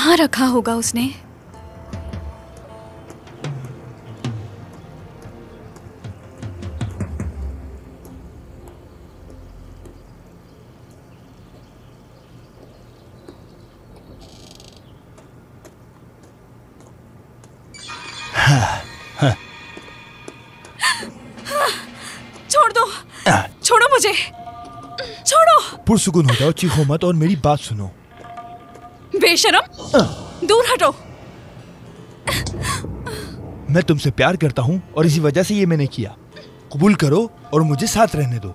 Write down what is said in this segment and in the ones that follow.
कहाँ रखा होगा उसने? छोड़ दो, छोड़ो मुझे, छोड़ो। पुरसुकून हो जाओ, चीखो मत और मेरी बात सुनो। बेशरम, दूर हटो। मैं तुमसे प्यार करता हूँ और इसी वजह से ये मैंने किया। कबूल करो और मुझे साथ रहने दो।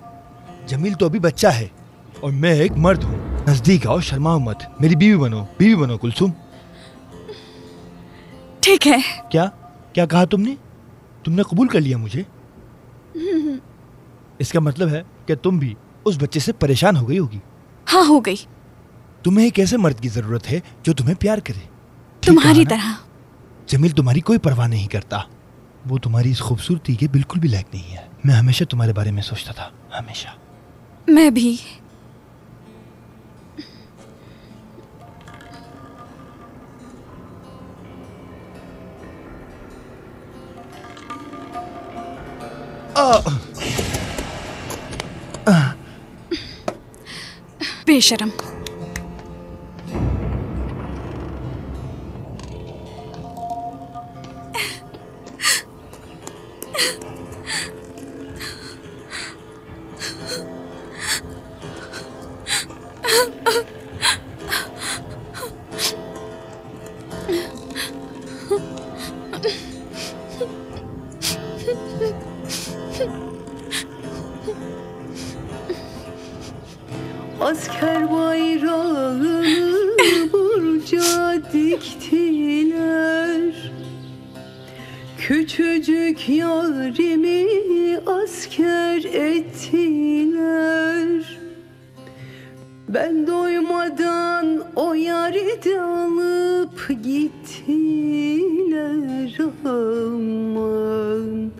जमील तो अभी बच्चा है और मैं एक मर्द हूँ। नजदीक आओ, शर्माओ मत। मेरी बीवी बनो कुलसुम। ठीक है। क्या क्या कहा तुमने? तुमने कबूल कर लिया मुझे? इसका मतलब है कि तुम भी उस बच्चे से परेशान हो गई होगी। हाँ, हो गई। तुम्हें एक ऐसे मर्द की जरूरत है जो तुम्हें प्यार करे, तुम्हारी तरह। जमील तुम्हारी कोई परवाह नहीं करता। वो तुम्हारी इस खूबसूरती के बिल्कुल भी लायक नहीं है। मैं हमेशा तुम्हारे बारे में सोचता था, हमेशा। मैं भी। बेशरम। Asker bayrağını burca diktiler. Küçücük yarimi asker ettiler. Ben doymadan o yari de alıp gittiler. Aman,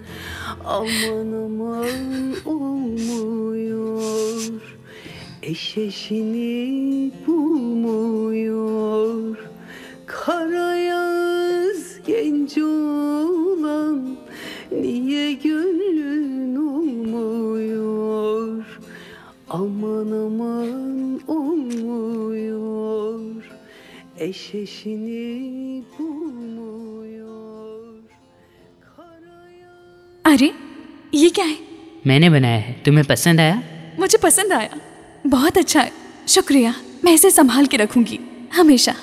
aman aman olmuyor. Eş eşini bulmuyor. Kara yağız genç olan niye gönlün olmuyor? Aman aman olmuyor. Eş eşini bulmuyor. अरे ये क्या है? मैंने बनाया है, तुम्हें पसंद आया? मुझे पसंद आया, बहुत अच्छा है। शुक्रिया, मैं इसे संभाल के रखूंगी हमेशा।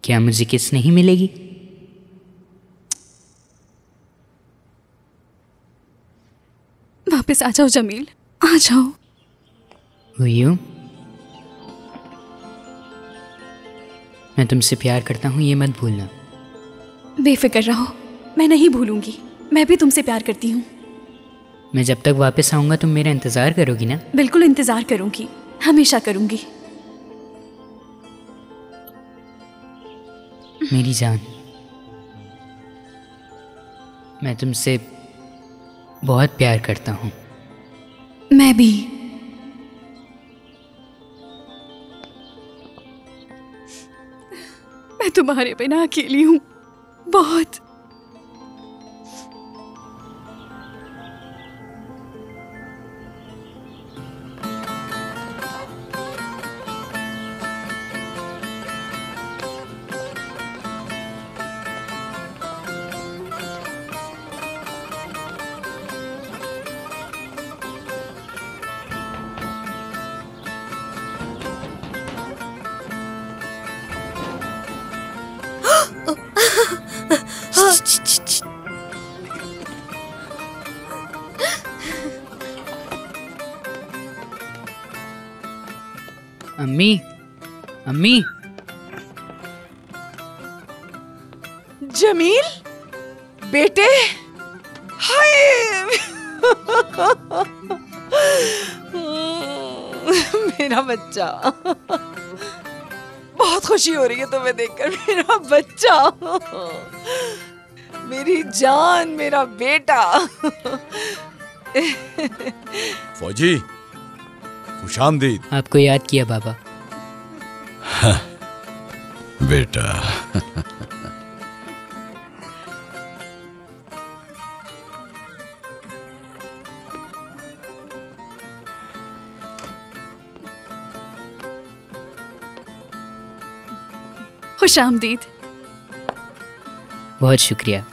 क्या मुझे किस नहीं मिलेगी? वापस आ जाओ जमील, आ जाओ। हुयू, मैं तुमसे प्यार करता हूँ, ये मत भूलना। बेफिक्र रहो, मैं नहीं भूलूंगी। मैं भी तुमसे प्यार करती हूँ। मैं जब तक वापस आऊँगा तुम मेरा इंतज़ार करोगी ना? बिल्कुल इंतज़ार करूंगी, हमेशा करूंगी। मेरी जान, मैं तुमसे बहुत प्यार करता हूँ। मैं भी। मैं तुम्हारे बिना अकेली हूँ, बहुत। अम्मी, अम्मी। जमील बेटे, हाय। मेरा बच्चा, बहुत खुशी हो रही है तुम्हें देखकर। मेरा बच्चा, मेरी जान, मेरा बेटा। फौजी, खुशामदीद आपको याद किया बाबा। बेटा। खुश आमदीद। बहुत शुक्रिया।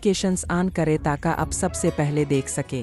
नोटिफिकेशंस ऑन करें ताकि आप सबसे पहले देख सके।